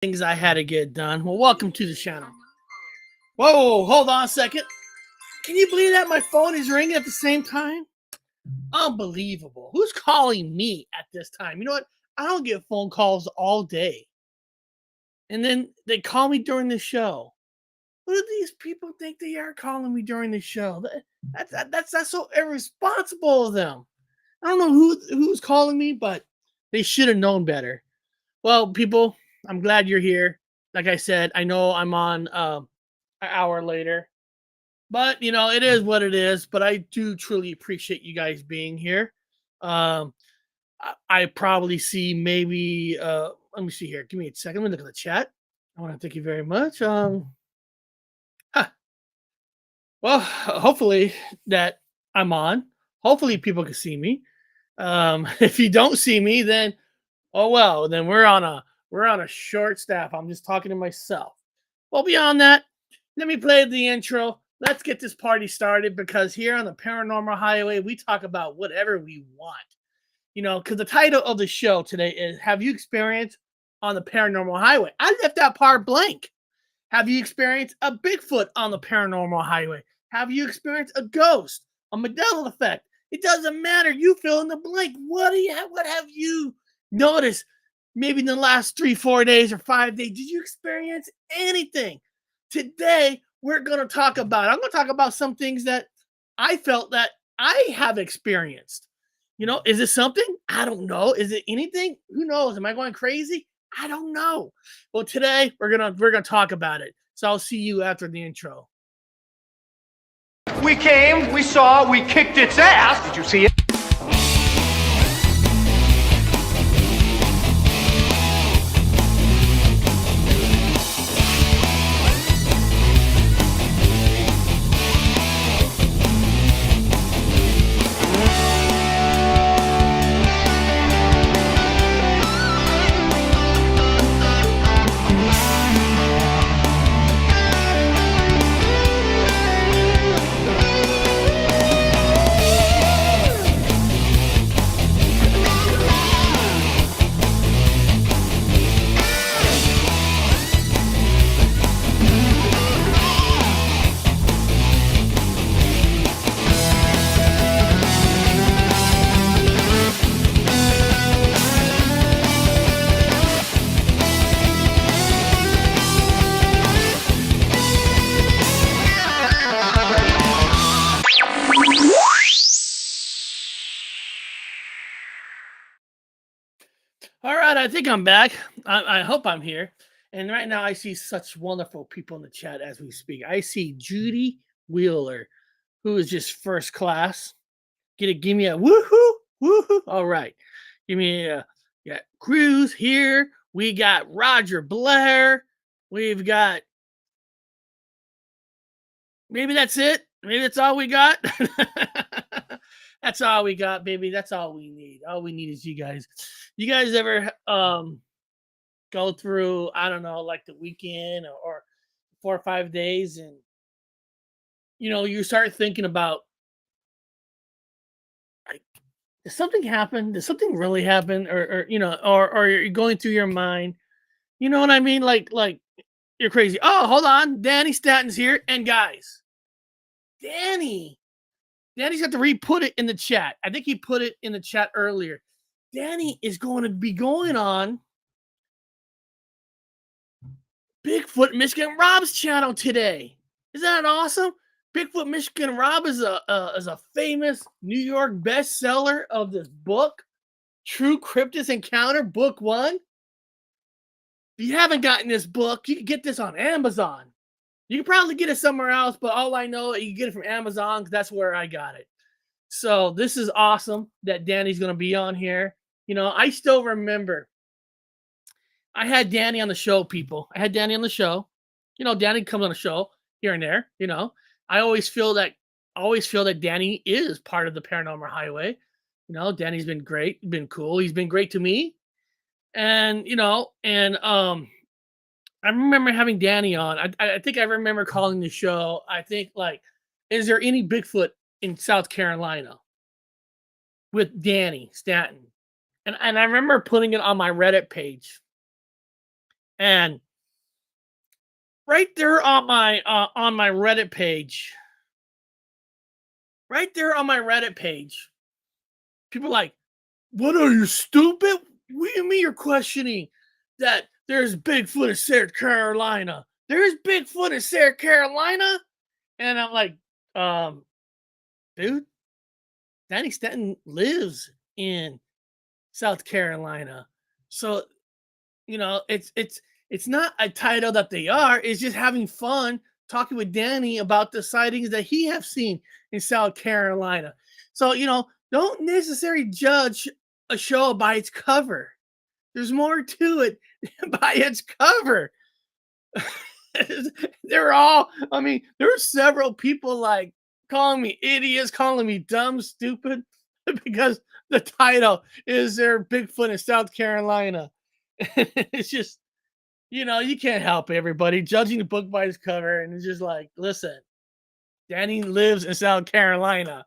things I had to get done. Well, welcome to the channel. Whoa, hold on a second. Can you believe that my phone is ringing at the same time? Unbelievable. Who's calling me at this time? You know what? I don't get phone calls all day. And then they call me during the show. Who do these people think they are calling me during the show? That's so irresponsible of them. I don't know who's calling me, but they should have known better. Well, people, I'm glad you're here. Like I said, I know I'm on an hour later, but it is what it is. But I do truly appreciate you guys being here. Um, I probably see maybe. Let me see here. Give me a second. Let me look at the chat. I want to thank you very much. Huh. Well, hopefully that I'm on. Hopefully people can see me. If you don't see me, then oh well, then we're on a short staff. I'm just talking to myself. Well, beyond that, let me play the intro. Let's get this party started because here on the Paranormal Highway, we talk about whatever we want. Because the title of the show today is Have You Experienced on the Paranormal Highway? I left that part blank. Have you experienced a Bigfoot on the Paranormal Highway? Have you experienced a ghost, a Mandela effect? It doesn't matter. You fill in the blank. What have you noticed maybe in the last 3-4 days or 5 days? Did you experience anything? Today, I'm going to talk about some things that I felt that I have experienced. Is it something? I don't know. Is it anything? Who knows? Am I going crazy? I don't know. Well, today we're gonna talk about it. So I'll see you after the intro. We came, we saw, we kicked its ass. Did you see it? All right, I think I'm back. I hope I'm here. And right now, I see such wonderful people in the chat as we speak. I see Judy Wheeler, who is just first class. Give me a woohoo, woohoo. All right, give me a Cruz here. We got Roger Blair. We've got maybe that's it. Maybe that's all we got. That's all we got, baby. That's all we need. All we need is you guys. You guys ever go through, I don't know, like the weekend or 4 or 5 days, and you start thinking about, like, did something happen? Did something really happen? Or you're going through your mind. You know what I mean? Like you're crazy. Oh, hold on. Danny Stanton's here. And guys, Danny's got to re-put it in the chat. I think he put it in the chat earlier. Danny is going to be going on Bigfoot Michigan Rob's channel today. Isn't that awesome? Bigfoot Michigan Rob is a famous New York bestseller of this book, True Cryptid Encounter, Book 1. If you haven't gotten this book, you can get this on Amazon. You can probably get it somewhere else, but all I know, you can get it from Amazon because that's where I got it. So this is awesome that Danny's going to be on here. I still remember I had Danny on the show, people. I had Danny on the show. Danny comes on the show here and there. I always feel that Danny is part of the Paranormal Highway. Danny's been great, been cool. He's been great to me. And I remember having Danny on. I think I remember calling the show. I think, like, is there any Bigfoot in South Carolina? With Danny Stanton. And I remember putting it on my Reddit page. And right there on my Reddit page, right there on my Reddit page, people are like, "What are you stupid? What do you mean you're questioning that there's Bigfoot in South Carolina? There's Bigfoot in South Carolina?" And I'm like, dude, Danny Stanton lives in South Carolina. So, it's not a title that they are. It's just having fun talking with Danny about the sightings that he have seen in South Carolina. So, don't necessarily judge a show by its cover. There's more to it than by its cover. There were several people like calling me idiots, calling me dumb, stupid, because the title is there Bigfoot in South Carolina. It's just, you can't help everybody judging the book by its cover. And it's just like, listen, Danny lives in South Carolina,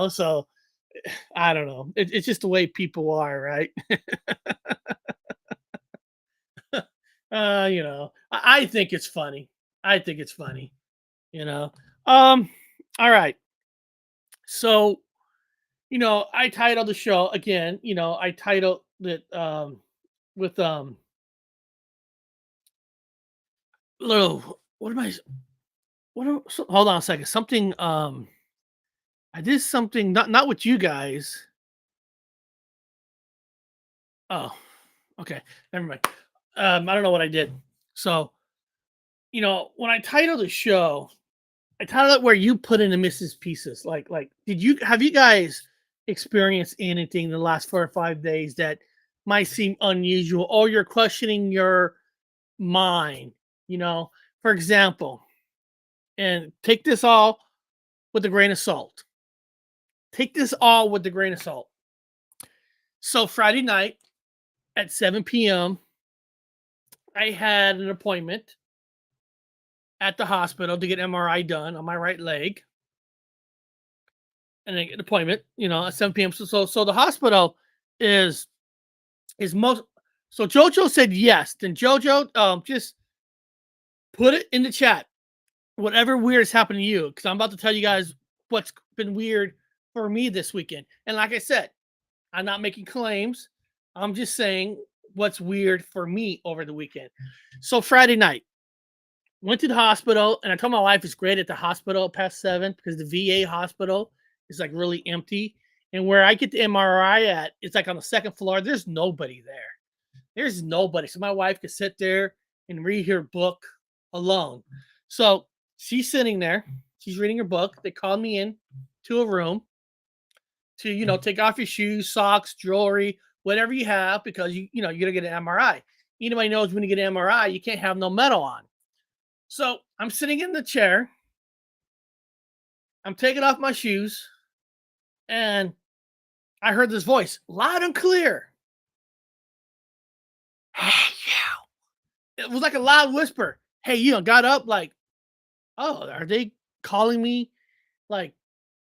so I don't know. It's just the way people are, right? I think it's funny. I think it's funny, you know. Um, all right. So, I titled the show again, I titled it with little what am I hold on a second. Something I did something not with you guys. Oh, okay. Never mind. I don't know what I did. So, when I titled the show, I titled it where you put in the Mrs. Pieces. Like, have you guys experienced anything in the last 4 or 5 days that might seem unusual, or you're questioning your mind? For example, and take this all with a grain of salt. Take this all with a grain of salt. So Friday night at 7 p.m., I had an appointment at the hospital to get MRI done on my right leg. And I get an appointment, at 7 p.m. So the hospital is most. So Jojo said yes. Then Jojo, just put it in the chat. Whatever weird has happened to you, because I'm about to tell you guys what's been weird for me this weekend. And like I said, I'm not making claims. I'm just saying what's weird for me over the weekend. So Friday night, went to the hospital, and I told my wife it's great at the hospital past 7 because the VA hospital is like really empty. And where I get the MRI at, it's like on the second floor. There's nobody there. There's nobody. So my wife could sit there and read her book alone. So she's sitting there. She's reading her book. They called me in to a room to, take off your shoes, socks, jewelry, whatever you have, because you're gonna get an MRI. Anybody knows when you get an MRI, you can't have no metal on. So I'm sitting in the chair. I'm taking off my shoes, and I heard this voice loud and clear. Hey, you. It was like a loud whisper. Hey, you got up like, oh, are they calling me like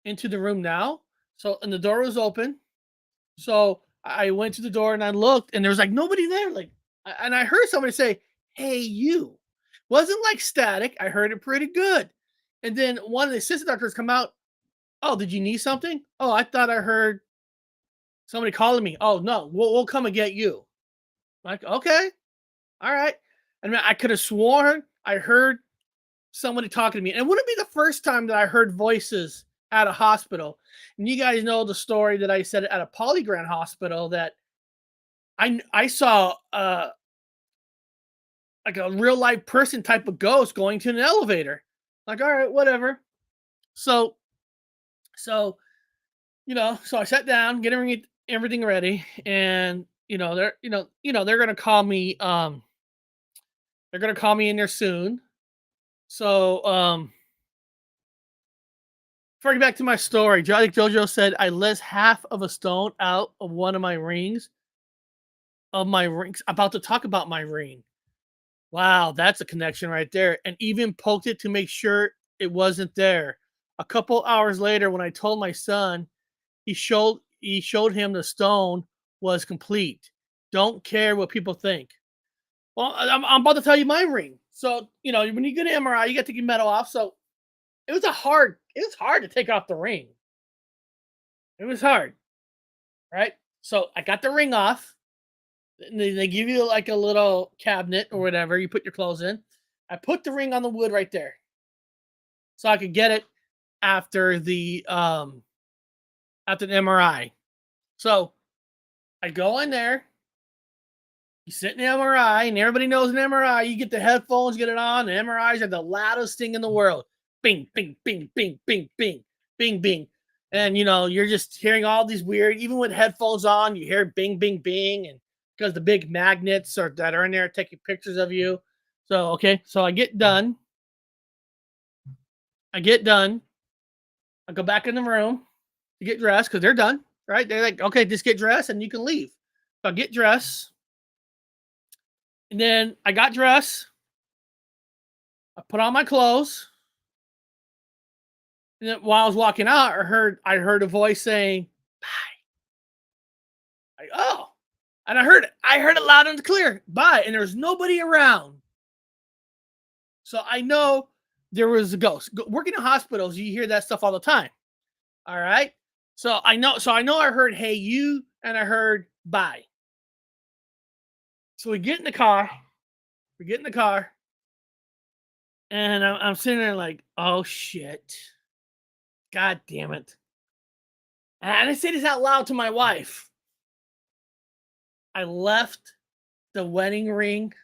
into the room now? So, and the door was open. So I went to the door and I looked, and there was like nobody there. And I heard somebody say, "Hey, you." Wasn't like static. I heard it pretty good. And then one of the assistant doctors come out. Oh, did you need something? Oh, I thought I heard somebody calling me. Oh no, we'll come and get you. Like, okay, all right. And I could have sworn I heard somebody talking to me. And it wouldn't be the first time that I heard voices at a hospital. And you guys know the story that I said at a Polygram hospital that I saw like a real life person type of ghost going to an elevator. Like, all right, whatever. So so so I sat down, getting everything ready, and they're gonna call me. They're gonna call me in there soon. So before I get back to my story, I think JoJo said I let half of a stone out of one of my rings. Of my rings, about to talk about my ring. Wow, that's a connection right there. And even poked it to make sure it wasn't there. A couple hours later, when I told my son, he showed him the stone was complete. Don't care what people think. Well, I'm about to tell you my ring. So, when you get an MRI, you got to take your metal off. So it was hard to take off the ring. It was hard, right? So I got the ring off. And they give you like a little cabinet or whatever. You put your clothes in. I put the ring on the wood right there, so I could get it after the MRI. So I go in there. You sit in the MRI, and everybody knows an MRI. You get the headphones, get it on. The MRIs are the loudest thing in the world. Bing, bing, bing, bing, bing, bing, bing, bing. And you're just hearing all these weird, even with headphones on, you hear bing, bing, bing, and because the big magnets that are in there taking pictures of you. So okay, so I get done. I get done. I go back in the room to get dressed because they're done. Right? They're like, okay, just get dressed and you can leave. So I get dressed. And then I got dressed. I put on my clothes. And then while I was walking out, I heard a voice saying, "Bye." Like, oh. And I heard it loud and clear. Bye. And there was nobody around. So I know there was a ghost. Working in hospitals, you hear that stuff all the time. All right. So I know I heard "hey you" and I heard "bye." So we get in the car. We get in the car. And I'm sitting there like, oh shit. God damn it. And I say this out loud to my wife. I left the wedding ring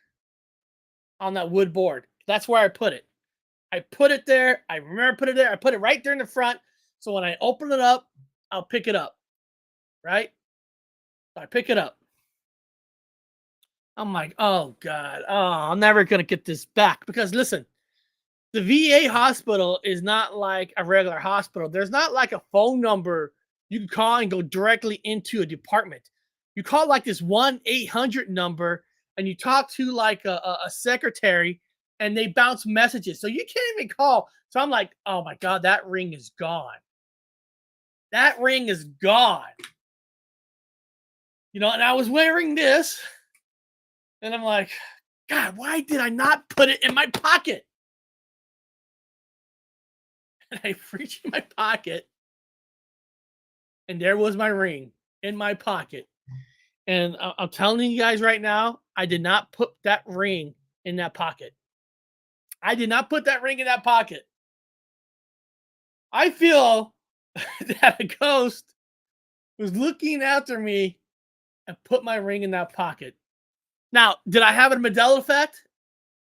on that wood board. That's where I put it. I put it there. I remember put it there. I put it right there in the front. So when I open it up, I'll pick it up. Right? So I pick it up. I'm like, oh God. Oh, I'm never gonna get this back. Because listen, the VA hospital is not like a regular hospital. There's not like a phone number you can call and go directly into a department. You call like this 1-800 number and you talk to like a secretary and they bounce messages. So you can't even call. So I'm like, oh my God, that ring is gone. That ring is gone. And I was wearing this and I'm like, God, why did I not put it in my pocket? And I reached in my pocket and there was my ring in my pocket. And I'm telling you guys right now, I did not put that ring in that pocket. I did not put that ring in that pocket. I feel that a ghost was looking after me and put my ring in that pocket. Now, did I have a Mandela effect?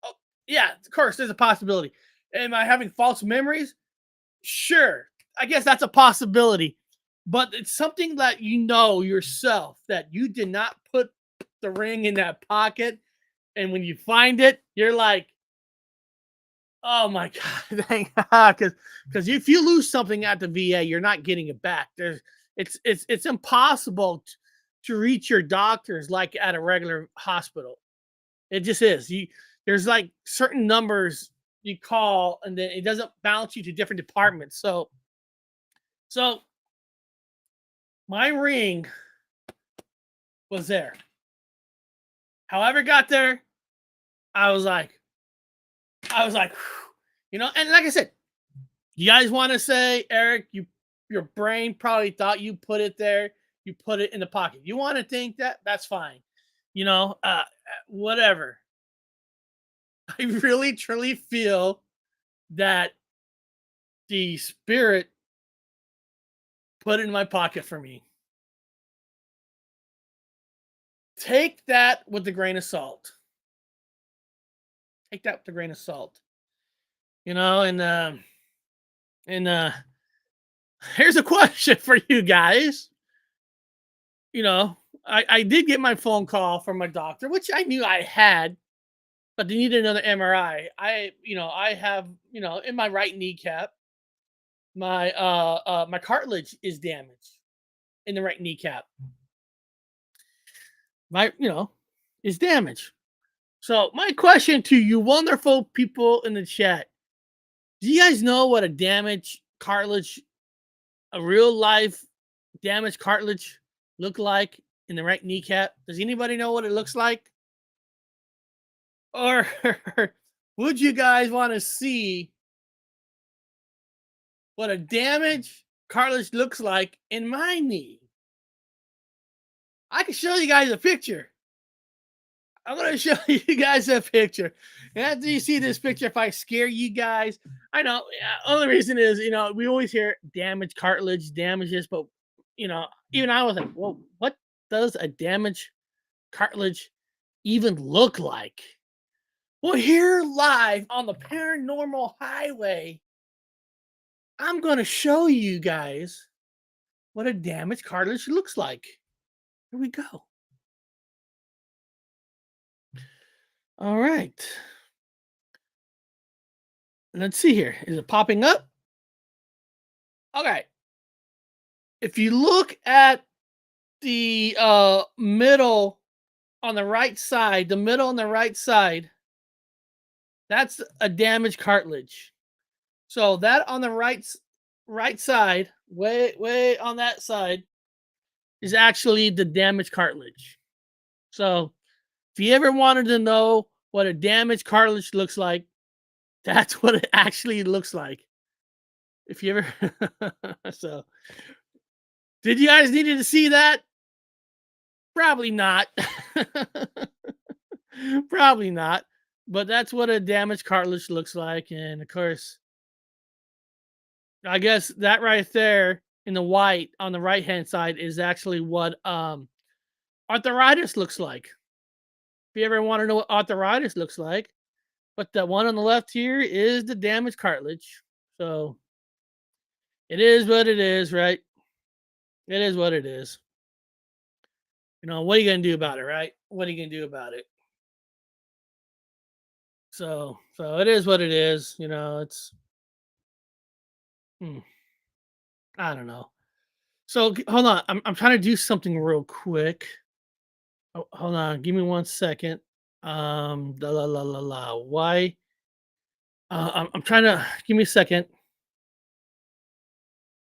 Oh, yeah, of course, there's a possibility. Am I having false memories? Sure. I guess that's a possibility. But it's something that yourself that you did not put the ring in that pocket. And when you find it, you're like, oh my God, thank God. Because if you lose something at the VA, you're not getting it back. It's impossible to reach your doctors like at a regular hospital. It just is. There's like certain numbers you call and then it doesn't bounce you to different departments. So my ring was there. However it got there, I was like, and like I said, you guys want to say, Eric, your brain probably thought you put it there, you put it in the pocket. You want to think that? That's fine. Whatever. I really truly feel that the spirit put it in my pocket for me. Take that with a grain of salt. Take that with a grain of salt. And here's a question for you guys. I did get my phone call from my doctor, which I knew I had, but they needed another MRI. I have, in my right kneecap, my cartilage is damaged in the right kneecap. Is damaged. So my question to you wonderful people in the chat, do you guys know what a damaged cartilage, a real life damaged cartilage look like in the right kneecap? Does anybody know what it looks like? Or would you guys want to see what a damaged cartilage looks like in my knee? I can show you guys a picture. I'm gonna show you guys a picture. And after you see this picture, if I scare you guys, I know. Only reason is, we always hear damaged cartilage, damages, but even I was like, well, what does a damaged cartilage even look like? Well, here live on the Paranormal Highway, I'm gonna show you guys what a damaged cartilage looks like. Here we go. All right. Let's see here. Is it popping up? Okay. If you look at the middle on the right side, the middle on the right side, that's a damaged cartilage. So that on the right side, way on that side, is actually the damaged cartilage. So if you ever wanted to know what a damaged cartilage looks like, that's what it actually looks like. If you ever so did you guys needed to see that? Probably not. Probably not. But that's what a damaged cartilage looks like. And of course, I guess that right there in the white on the right hand side is actually what arthritis looks like. If you ever want to know what arthritis looks like, but the one on the left here is the damaged cartilage. So it is what it is, right? It is what it is. What are you gonna do about it, right? What are you gonna do about it? So it is what it is. It's hmm, I don't know. So hold on, I'm trying to do something real quick. Oh, hold on, give me 1 second. La la la la la. Why? I'm trying to give me a second.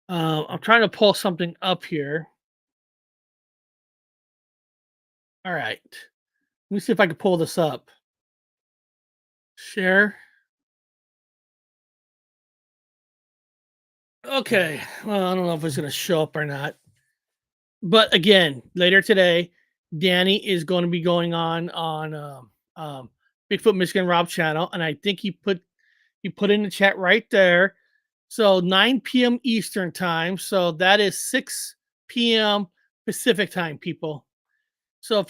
I'm trying to pull something up here. All right. Let me see if I can pull this up. Share. Okay. Well, I don't know if it's going to show up or not. But again, later today, Danny is going to be going on Bigfoot Michigan Rob channel, and I think he put in the chat right there. So 9 p.m. Eastern time. So that is 6 p.m. Pacific time, people. So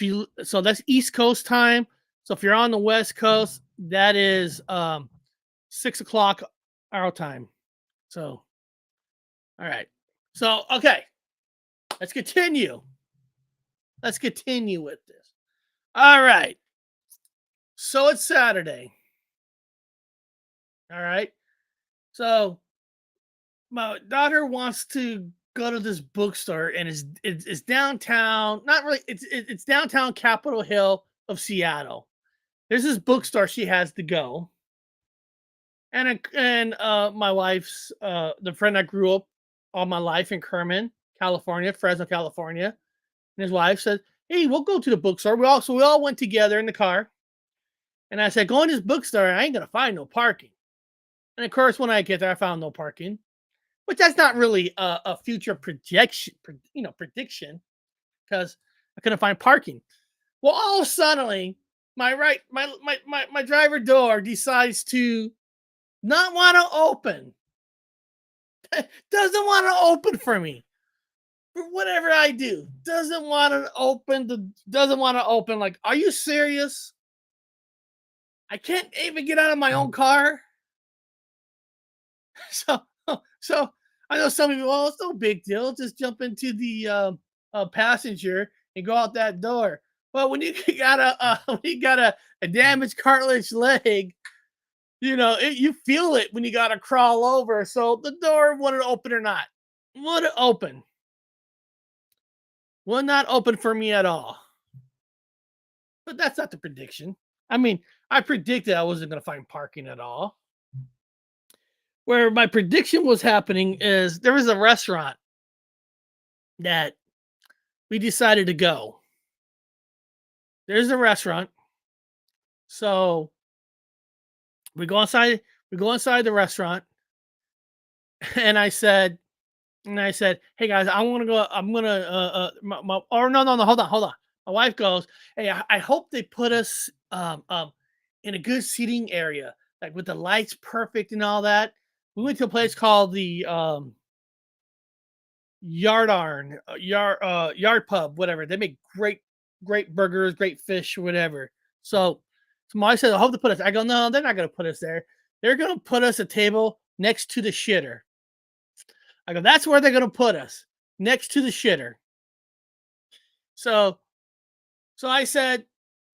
that's East Coast time. So if you're on the West Coast, that is 6 o'clock our time. So all right. So okay, let's continue. Let's continue with this. All right. So it's Saturday. All right. So my daughter wants to go to this bookstore, and it's downtown. Not really. It's downtown Capitol Hill of Seattle. There's this bookstore she has to go, and my wife's the friend I grew up all my life in Kerman, California, Fresno, California, and his wife said, "Hey, we'll go to the bookstore." We all went together in the car, and I said, "Go in this bookstore. I ain't gonna find no parking." And of course, when I get there, I found no parking, which that's not really a future projection, prediction, because I couldn't find parking. Well, all of a sudden, my driver door decides to not want to open. Doesn't want to open for me. For whatever I do, doesn't want to open. Doesn't want to open. Like, are you serious? I can't even get out of my own car. So, so I know some of you. Well, it's no big deal. Just jump into the passenger and go out that door. Well, when you got a damaged cartilage leg, you feel it when you got to crawl over. So the door would it open or not? Would it open? Would not open for me at all. But that's not the prediction. I mean, I predicted I wasn't going to find parking at all. Where my prediction was happening is there was a restaurant that we decided to go. There's a restaurant. So we go inside. We go inside the restaurant, and I said, "Hey guys, I want to go. I'm gonna or no, hold on. My wife goes, "Hey, I hope they put us in a good seating area, like with the lights perfect and all that." We went to a place called the Yard Pub, whatever. They make great burgers, great fish, whatever. So my wife said, "I hope they put us." I go, "No, they're not gonna put us there. They're gonna put us a table next to the shitter." I go, "That's where they're gonna put us, next to the shitter." So so I said,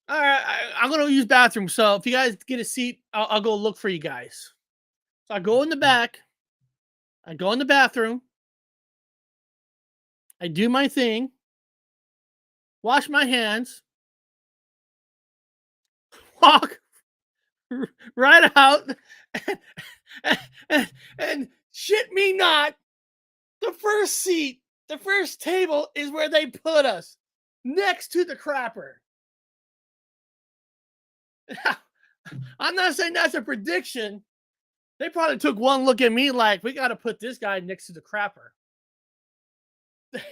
"All right, I'm gonna use bathroom. So if you guys get a seat, I'll go look for you guys." So I go in the back. I go in the bathroom. I do my thing. Wash my hands. Walk right out. And, and shit me not, the first seat, the first table is where they put us, next to the crapper. I'm not saying that's a prediction. They probably took one look at me like, we got to put this guy next to the crapper. They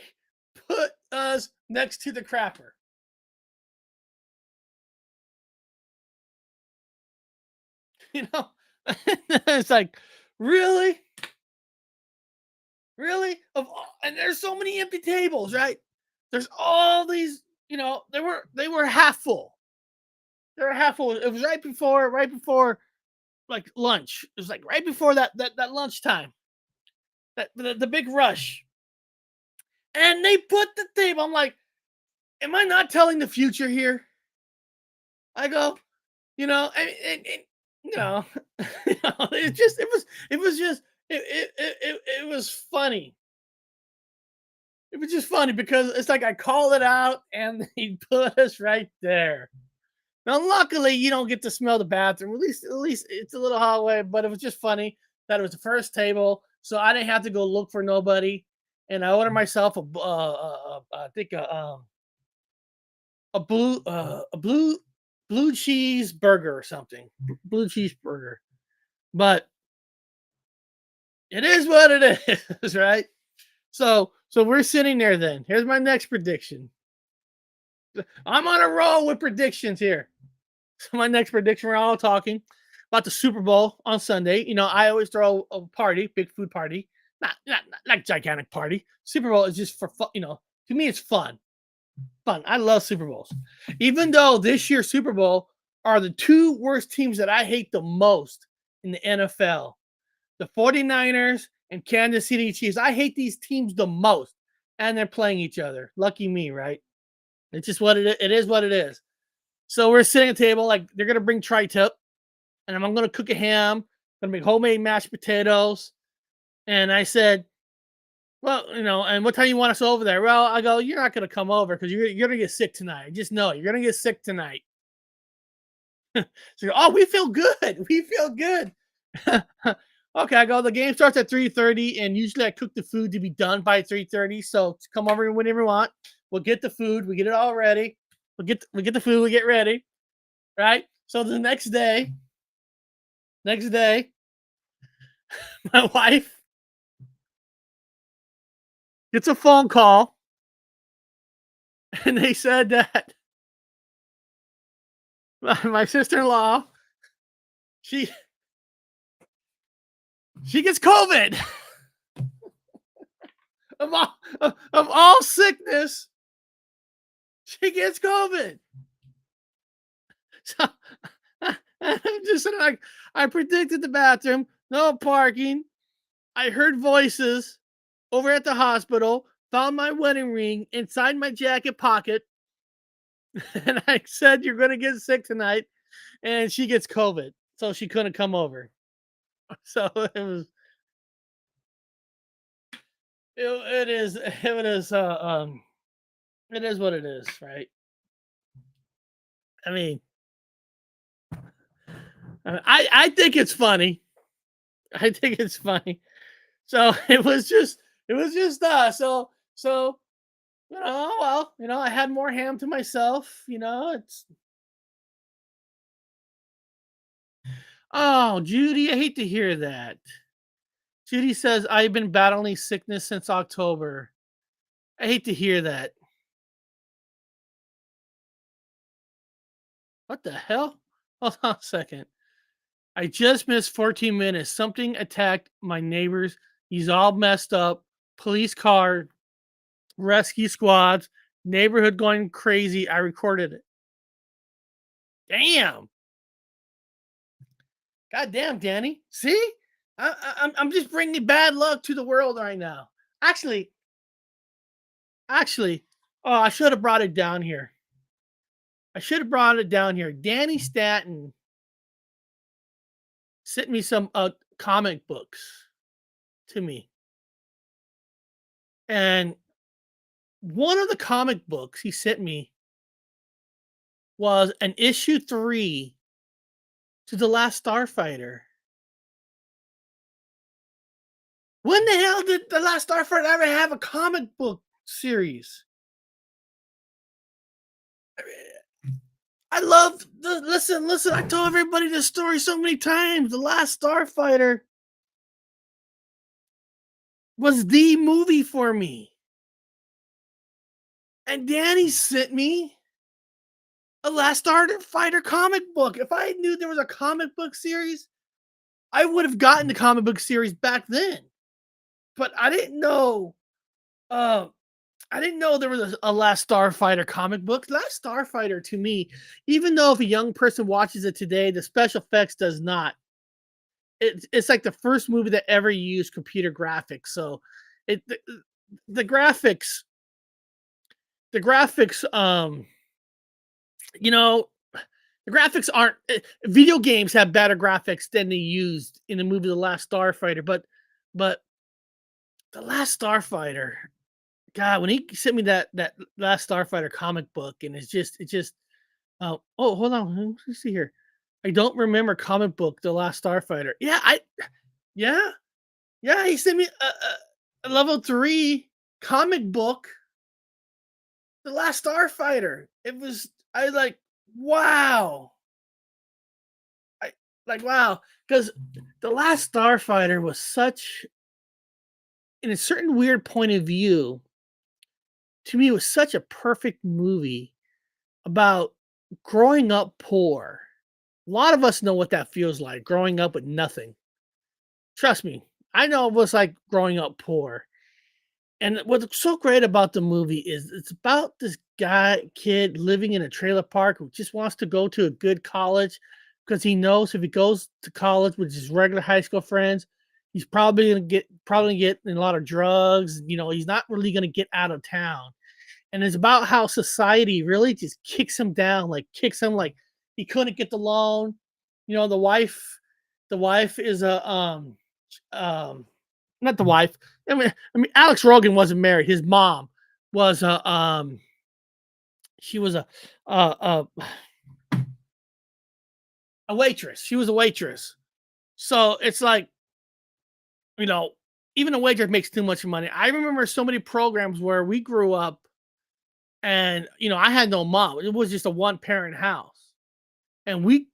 put us next to the crapper. You know, it's like, really? Really? And there's so many empty tables, right? There's all these, they were half full. They were half full. It was right before like lunch. It was like right before that lunchtime. The big rush. And they put the table. I'm like, am I not telling the future here? I go, and it was just it was funny. It was just funny because it's like I called it out and he put us right there. Now, luckily, you don't get to smell the bathroom. At least it's a little hallway, but it was just funny that it was the first table, so I didn't have to go look for nobody. And I ordered myself I think a blue cheese burger or something, blue cheese burger. But it is what it is, right? So we're sitting there. Then here's my next prediction. I'm on a roll with predictions here. So my next prediction, we're all talking about the Super Bowl on Sunday. I always throw a party, big food party, not gigantic party. Super Bowl is just for fun. To me, it's fun. Fun. I love Super Bowls. Even though this year's Super Bowl are the two worst teams that I hate the most in the NFL, the 49ers and Kansas City Chiefs. I hate these teams the most, and they're playing each other. Lucky me, right? It's just what it is. It is what it is. So we're sitting at a table, like they're gonna bring tri-tip, and I'm gonna cook a ham, gonna make homemade mashed potatoes. And I said, "Well, and what time you want us over there?" Well, I go, "You're not gonna come over because you're gonna get sick tonight. Just know you're gonna get sick tonight." So, oh, we feel good. We feel good. Okay, I go. The game starts at 3:30, and usually I cook the food to be done by 3:30. So come over whenever you want. We'll get the food. We get it all ready. We get the food. We get ready. Right. So the next day, my wife gets a phone call, and they said that my sister-in-law she she gets COVID. Of all sickness, she gets COVID. So I'm just like, I predicted the bathroom, no parking. I heard voices over at the hospital, found my wedding ring inside my jacket pocket, and I said, "You're going to get sick tonight." And she gets COVID. So she couldn't come over. So it is what it is, right? I mean, I think it's funny. I think it's funny. So it was just so well, I had more ham to myself. It's Oh, Judy, I hate to hear that. Judy says, I've been battling sickness since October. I hate to hear that. What the hell? Hold on a second. I just missed 14 minutes. Something attacked my neighbors. He's all messed up. Police car, rescue squads, neighborhood going crazy. I recorded it. Damn. God damn, Danny. See? I'm just bringing bad luck to the world right now. Actually, actually, oh, I should have brought it down here. I should have brought it down here. Danny Stanton sent me some comic books to me. And one of the comic books he sent me was an issue 3 to The Last Starfighter. When the hell did The Last Starfighter ever have a comic book series? I love the listen. I told everybody this story so many times. The Last Starfighter was the movie for me. And Danny sent me a Last Starfighter comic book. If I knew there was a comic book series, I would have gotten the comic book series back then. But I didn't know. I didn't know there was a Last Starfighter comic book. Last Starfighter to me, even though if a young person watches it today, the special effects does not. It's like the first movie that ever used computer graphics. So it the graphics, the graphics, you know, the graphics aren't. Video games have better graphics than they used in the movie The Last Starfighter, but The Last Starfighter, God, when he sent me that Last Starfighter comic book, and it's just oh, hold on, let me see here. I don't remember comic book The Last Starfighter. Yeah, yeah, he sent me a level 3 comic book, The Last Starfighter. It was I like, wow. I like wow, because The Last Starfighter was such, in a certain weird point of view, to me, it was such a perfect movie about growing up poor. A lot of us know what that feels like, growing up with nothing. Trust me, I know it was like growing up poor. And what's so great about the movie is it's about this kid living in a trailer park who just wants to go to a good college because he knows if he goes to college with his regular high school friends, he's probably get in a lot of drugs. He's not really gonna get out of town. And it's about how society really just kicks him down, like kicks him like he couldn't get the loan. The wife is a um not the wife. I mean, Alex Rogan wasn't married. His mom was she was a a waitress. She was a waitress. So it's like, you know, even a waitress makes too much money. I remember so many programs where we grew up and I had no mom. It was just a one parent house. And we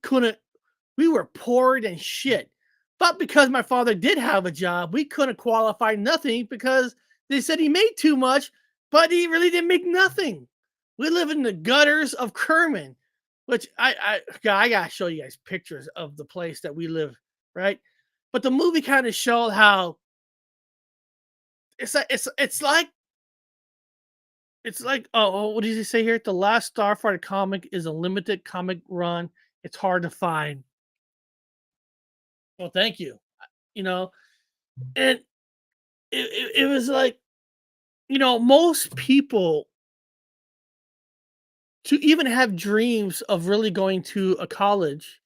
were poor than shit. But because my father did have a job, we couldn't qualify nothing because they said he made too much, but he really didn't make nothing. We live in the gutters of Kerman, which I gotta show you guys pictures of the place that we live, right? But the movie kind of showed how it's like what does he say here? The Last Starfighter comic is a limited comic run. It's hard to find. Well, thank you. You know, and it was like, most people to even have dreams of really going to a college.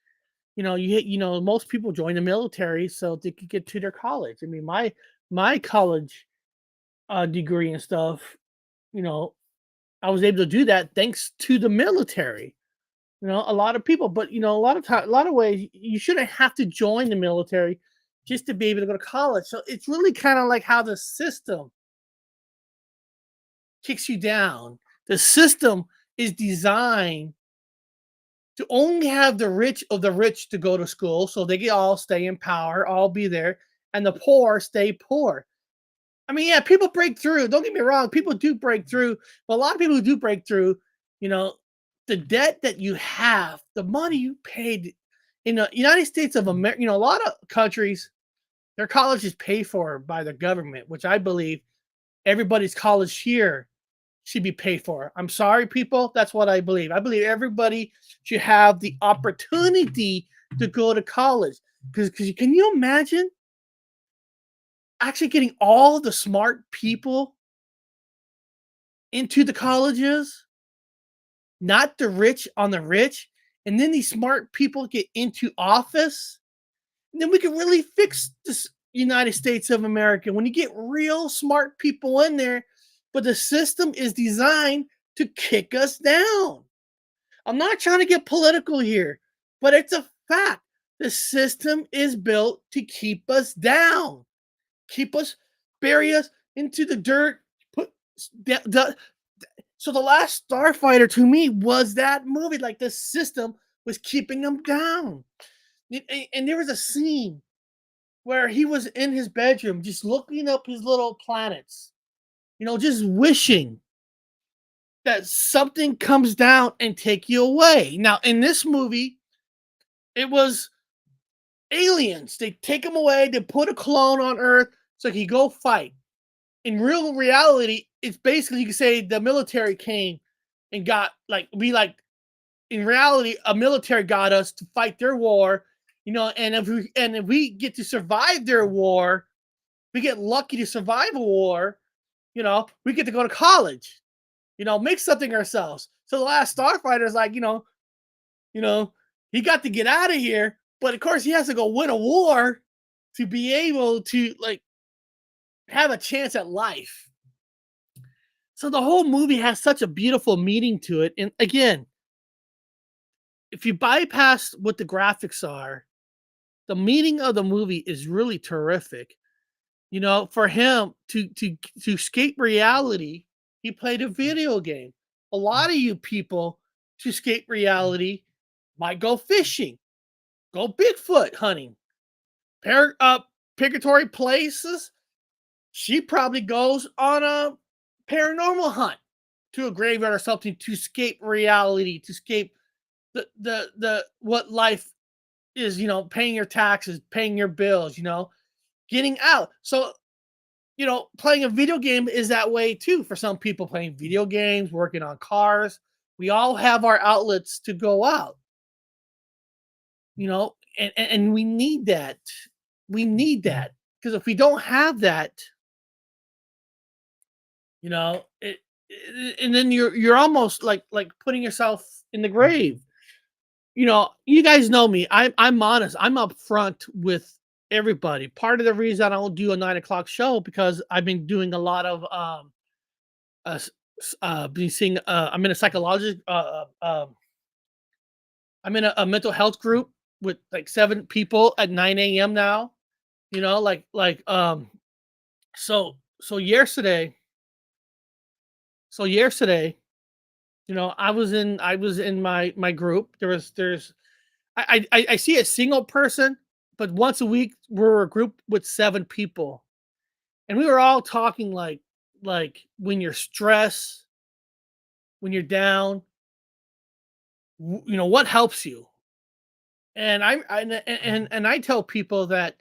Most people join the military so they could get to their college. I mean, my college degree and stuff. You know, I was able to do that thanks to the military. A lot of people, but a lot of time, a lot of ways, you shouldn't have to join the military just to be able to go to college. So it's really kind of like how the system kicks you down. The system is designed to only have the rich of the rich to go to school so they can all stay in power, all be there, and the poor stay poor. I mean, yeah, people break through. Don't get me wrong, people do break through, but a lot of people who do break through, you know, the debt that you have, the money you paid in the United States of America, a lot of countries, their college is paid for by the government, which I believe everybody's college here should be paid for. I'm sorry, people. That's what I believe. I believe everybody should have the opportunity to go to college. Because can you imagine actually getting all the smart people into the colleges, not the rich on the rich, and then these smart people get into office? And then we can really fix this United States of America when you get real smart people in there, but the system is designed to kick us down. I'm not trying to get political here, but it's a fact. The system is built to keep us down, keep us, bury us into the dirt. Put so the last Starfighter to me was that movie. Like the system was keeping them down. And there was a scene where he was in his bedroom just looking up his little planets, just wishing that something comes down and take you away. Now, in this movie, it was aliens. They take him away, they put a clone on Earth so he go fight. In real reality, it's basically, you can say, the military came and got, in reality, a military got us to fight their war, and if we get to survive their war, we get lucky to survive a war, we get to go to college, make something ourselves. So the last Starfighter is like, he got to get out of here, but of course he has to go win a war to be able to have a chance at life. So the whole movie has such a beautiful meaning to it. And again, if you bypass what the graphics are, the meaning of the movie is really terrific. For him to escape reality, he played a video game. A lot of you people, to escape reality, might go fishing, go Bigfoot hunting, purgatory places. She probably goes on a paranormal hunt to a graveyard or something to escape reality, to escape the what life is, paying your taxes, paying your bills, getting out. So, playing a video game is that way too. For some people, playing video games, working on cars, we all have our outlets to go out, and we need that. We need that, because if we don't have that, and then you're almost like putting yourself in the grave. You guys know me. I'm honest. I'm upfront with everybody. Part of the reason I don't do a 9 o'clock show, because I've been doing a lot of been seeing. I'm in a psychological. I'm in a mental health group with like 7 people at 9 a.m. now. So yesterday. So yesterday, I was in my group. There's I see a single person, but once a week we're a group with 7 people, and we were all talking like when you're stressed, when you're down, what helps you. And I tell people that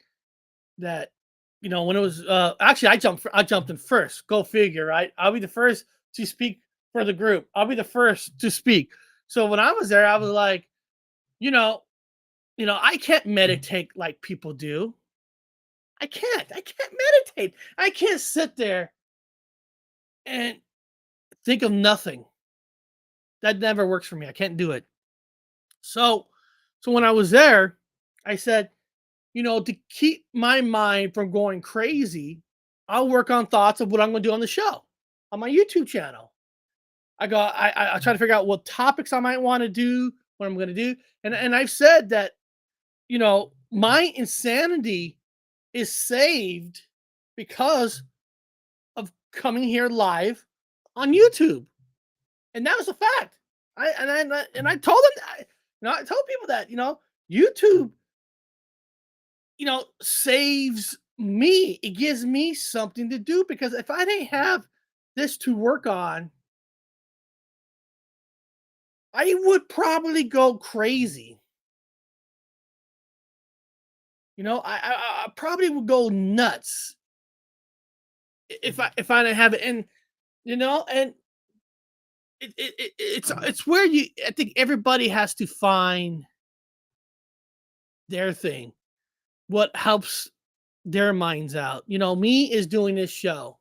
when it was actually I jumped in first. Go figure, right? I'll be the first to speak for the group. I'll be the first to speak. So when I was there, I was like, I can't meditate like people do. I can't meditate. I can't sit there and think of nothing. That never works for me. I can't do it. So when I was there, I said, to keep my mind from going crazy, I'll work on thoughts of what I'm going to do on the show, on my YouTube channel. I try to figure out what topics I might want to do, what I'm going to do. And I've said that, my insanity is saved because of coming here live on YouTube. And that was a fact. I told him that. I tell people that, YouTube, saves me. It gives me something to do because if I didn't have this to work on, I would probably go crazy. I probably would go nuts if I didn't have it. And it's where you I think everybody has to find their thing. What helps their minds out. Me is doing this show.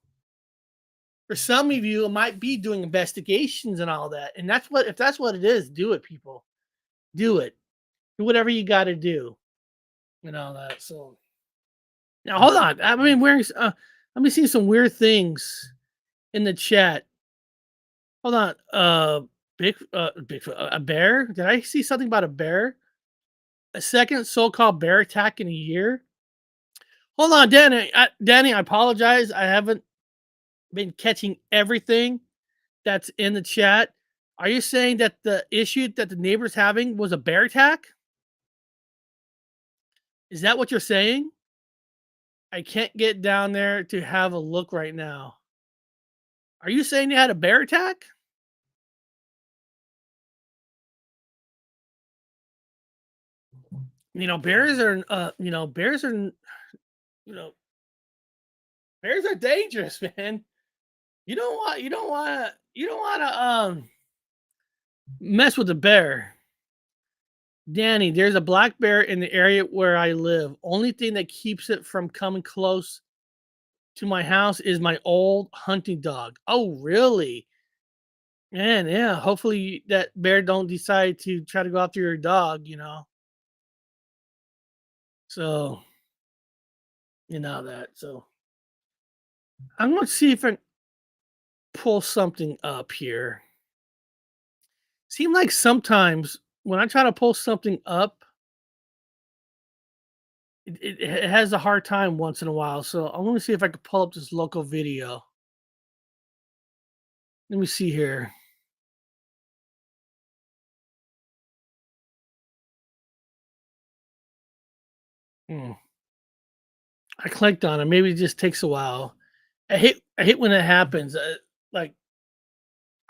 For some of you, it might be doing investigations and all that. And if that's what it is, do it, people. Do it. Do whatever you got to do. And all that. So now hold on. I mean, let me see some weird things in the chat. Hold on. Bigfoot, a bear? Did I see something about a bear? A second so-called bear attack in a year? Hold on, Danny. Danny, I apologize. I haven't been catching everything that's in the chat. Are you saying that the issue that the neighbor's having was a bear attack? Is that what you're saying? I can't get down there to have a look right now. Are you saying they had a bear attack? Bears are, you know, bears are dangerous, man. You don't want to mess with a bear. Danny, there's a black bear in the area where I live. Only thing that keeps it from coming close to my house is my old hunting dog. Oh, really? Man, yeah. Hopefully that bear don't decide to try to go after your dog. So, that. So I'm gonna see if I can pull something up here. Seem like sometimes when I try to pull something up, it has a hard time once in a while. So I'm gonna see if I can pull up this local video. Let me see here. Hmm. I clicked on it. Maybe it just takes a while. I hate when it happens. Like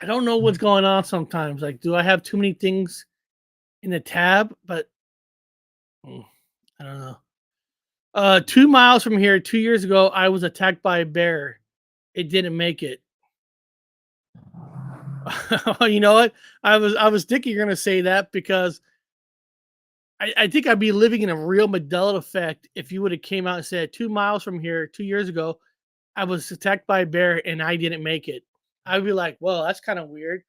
I don't know what's going on sometimes. Like, do I have too many things in the tab? But mm, I don't know. 2 miles from here, 2 years ago, I was attacked by a bear. It didn't make it. You know what? I was thinking you're gonna say that because I think I'd be living in a real Mandela effect if you would have came out and said 2 miles from here, 2 years ago, I was attacked by a bear and I didn't make it. I'd be like, well, that's kind of weird.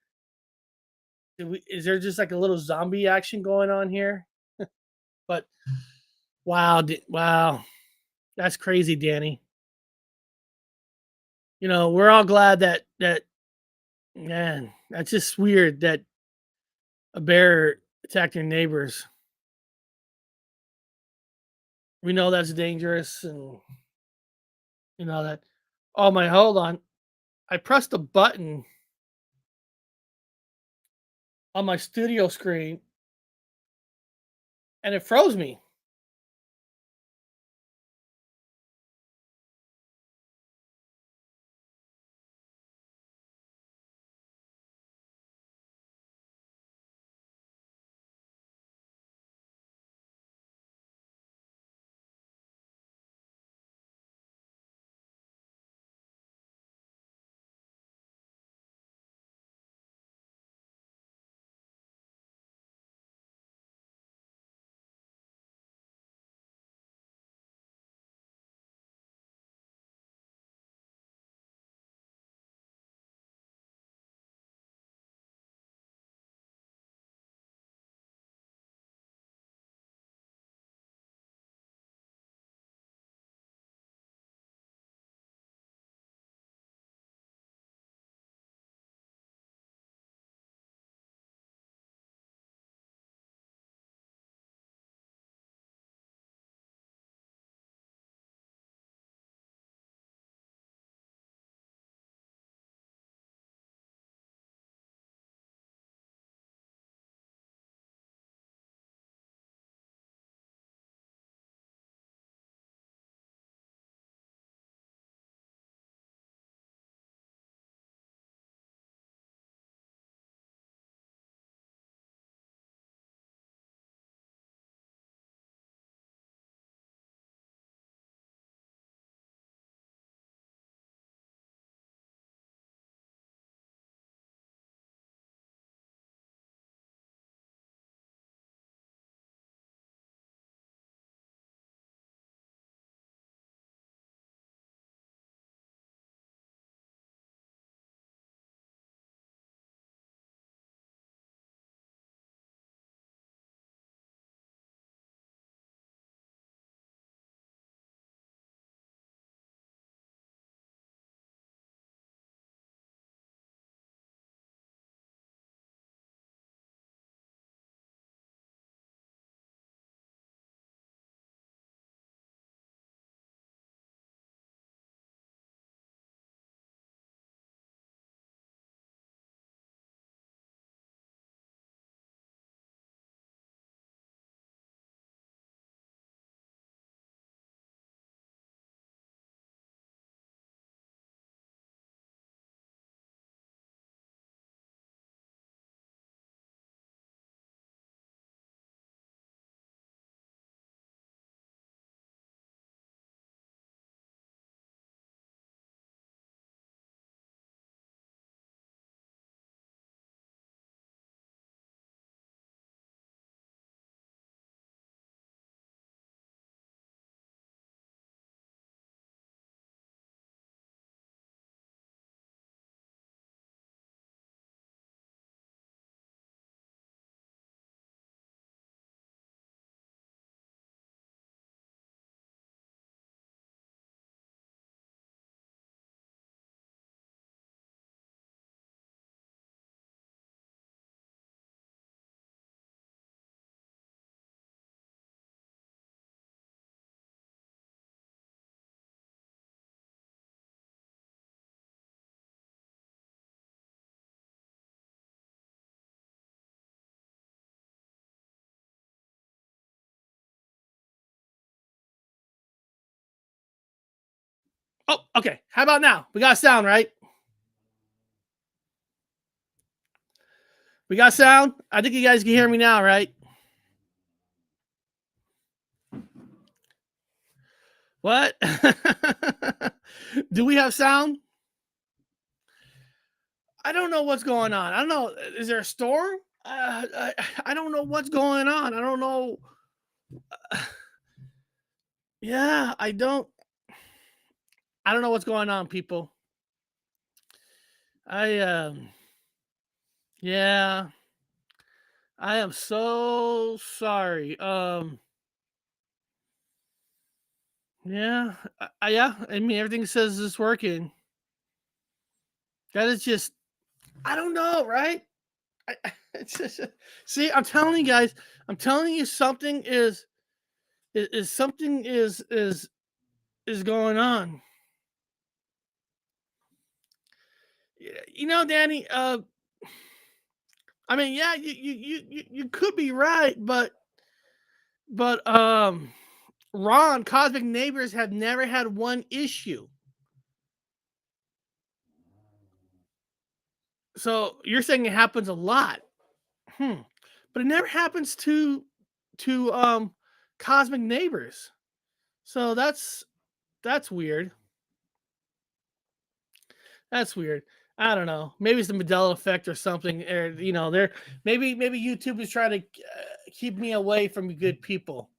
Is there just like a little zombie action going on here? But wow, wow, that's crazy, Danny. We're all glad that man, that's just weird that a bear attacked your neighbors. We know that's dangerous, and that. Oh my, hold on. I pressed a button on my studio screen, and it froze me. Oh, okay. How about now? We got sound, right? We got sound? I think you guys can hear me now, right? What? Do we have sound? I don't know what's going on. I don't know. Is there a storm? I don't know what's going on. I don't know. Yeah, I don't know what's going on, people. I yeah, I am so sorry. Yeah, yeah. I mean, everything says it's working. That is just, I don't know, right? It's just, see, I'm telling you guys, I'm telling you, something is something is going on. You know, Danny. I mean, yeah, you could be right, but Ron, Cosmic Neighbors have never had one issue. So you're saying it happens a lot. Hmm. But it never happens to Cosmic Neighbors. So that's weird. That's weird. I don't know. Maybe it's the Mandela effect or something. Or they're maybe YouTube is trying to keep me away from good people.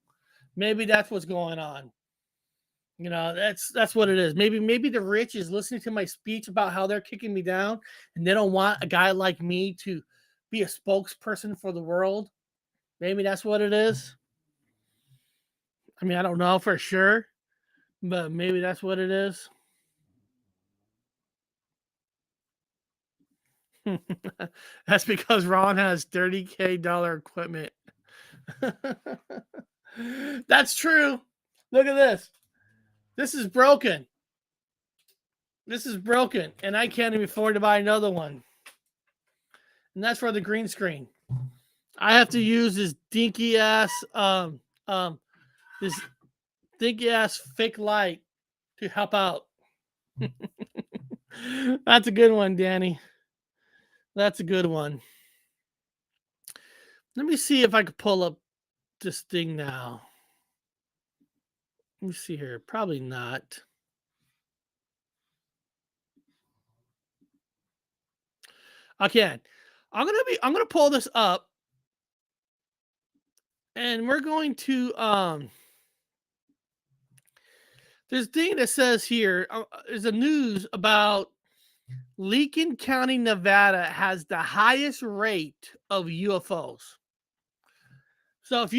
Maybe that's what's going on. That's what it is. Maybe the rich is listening to my speech about how they're kicking me down, and they don't want a guy like me to be a spokesperson for the world. Maybe that's what it is. I mean, I don't know for sure, but maybe that's what it is. That's because Ron has $30K equipment. That's true. Look at this. This is broken. This is broken, and I can't even afford to buy another one. And that's for the green screen. I have to use this dinky ass this dinky ass fake light to help out. That's a good one, Danny. That's a good one. Let me see if I could pull up this thing now. Let me see here. Probably not. Okay. I'm gonna pull this up, and we're going to this thing that says here is a news about Lincoln County, Nevada has the highest rate of UFOs. So if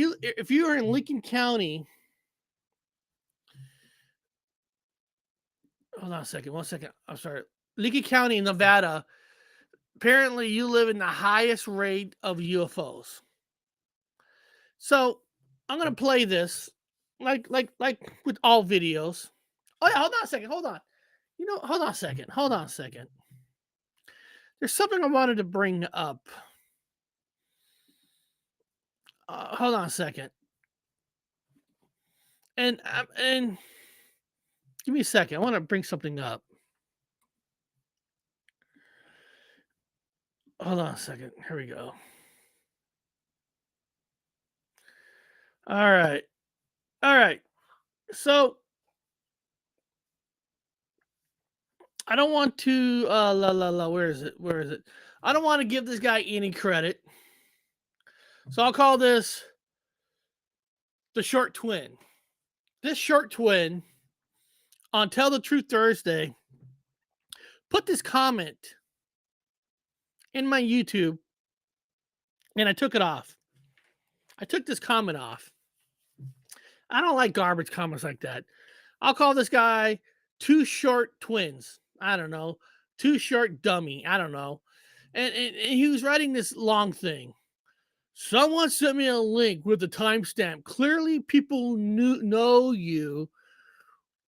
you are in Lincoln County, hold on a second, 1 second. I'm sorry. Lincoln County, Nevada. Apparently, you live in the highest rate of UFOs. So I'm gonna play this, like with all videos. Oh yeah, hold on a second. Hold on. Hold on a second. Hold on a second. There's something I wanted to bring up. Hold on a second. And give me a second. I want to bring something up. Hold on a second. Here we go. All right. All right. So I don't want to where is it? Where is it? I don't want to give this guy any credit. So I'll call this the short twin. This short twin on Tell the Truth Thursday put this comment in my YouTube, and I took it off. I took this comment off. I don't like garbage comments like that. I'll call this guy Two Short Twins. I don't know. Too Short Dummy. I don't know. And he was writing this long thing. Someone sent me a link with a timestamp. Clearly, people know you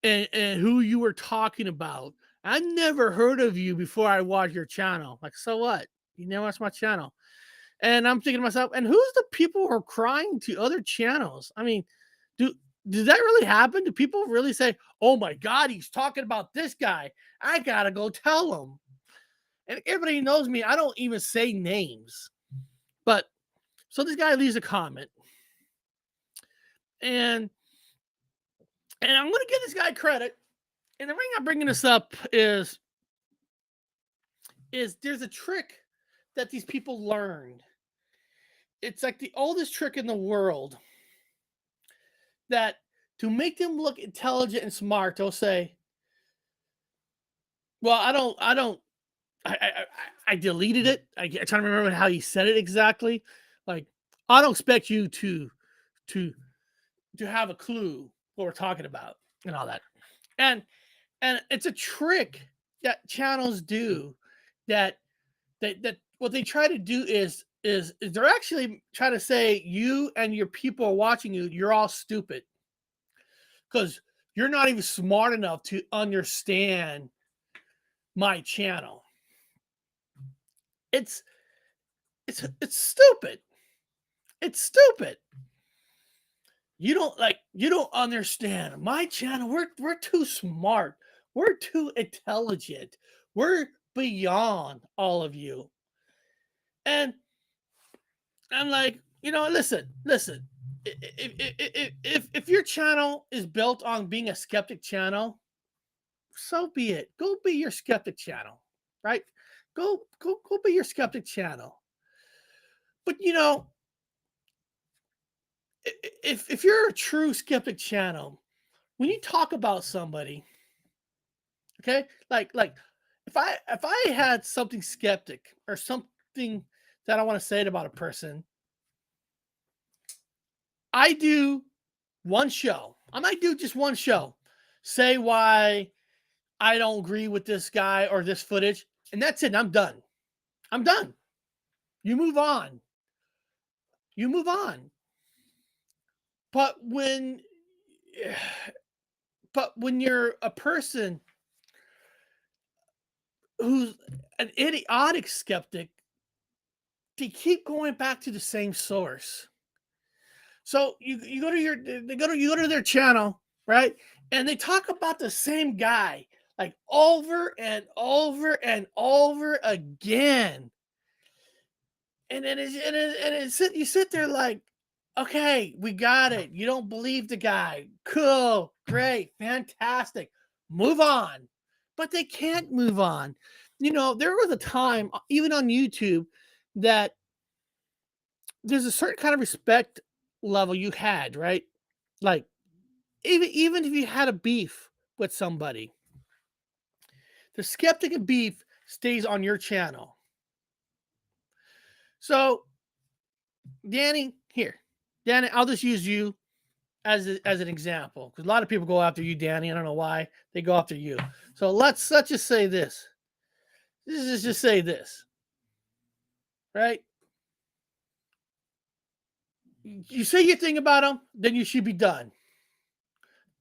and who you were talking about. I never heard of you before I watched your channel. Like, so what? You never watched my channel. And I'm thinking to myself, and who's the people who are crying to other channels? I mean, Does that really happen? Do people really say, "Oh my God, he's talking about this guy. I gotta go tell him"? And everybody knows me. I don't even say names. But so this guy leaves a comment, and I'm gonna give this guy credit. And the reason I'm bringing this up is there's a trick that these people learned. It's like the oldest trick in the world that to make them look intelligent and smart, they'll say, "Well, I don't, I deleted it. I'm trying to remember how he said it exactly. Like, I don't expect you to have a clue what we're talking about and all that." And it's a trick that channels do that that what they try to do is they're actually trying to say you and your people are watching you, you're all stupid because you're not even smart enough to understand my channel. It's it's stupid. It's stupid. You don't understand my channel. We're too smart. We're too intelligent. We're beyond all of you. And I'm like, listen. If your channel is built on being a skeptic channel, so be it. Go be your skeptic channel, right? Go be your skeptic channel. But if you're a true skeptic channel, when you talk about somebody, okay, like if I had something skeptic or something that I want to say about a person, I do one show. I might do just one show. Say why I don't agree with this guy or this footage, and that's it. I'm done. I'm done. You move on. You move on. But when you're a person who's an idiotic skeptic, they keep going back to the same source. So you go to you go to their channel, right? And they talk about the same guy like over and over and over again. And then you sit there like, okay, we got it. You don't believe the guy. Cool, great, fantastic. Move on. But they can't move on. There was a time, even on YouTube, that there's a certain kind of respect level you had, right? Like even if you had a beef with somebody, the skeptic of beef stays on your channel. So Danny, here, Danny, I'll just use you as an example because a lot of people go after you, Danny. I don't know why they go after you. So let's just say this. Just say this, right? You say your thing about them, then you should be done.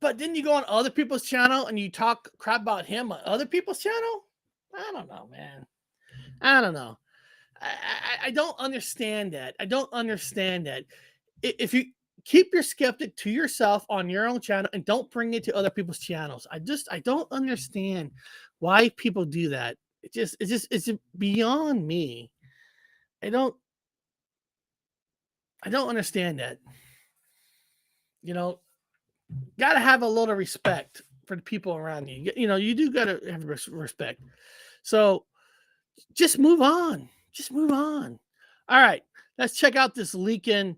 But then you go on other people's channel and you talk crap about him on other people's channel. I don't know, man. I don't know. I don't understand that. I don't understand that. If you keep your skeptic to yourself on your own channel and don't bring it to other people's channels, I don't understand why people do that. It's beyond me. I don't understand that. You know, got to have a little respect for the people around you. You do got to have respect. So just move on. Just move on. All right, let's check out this leaking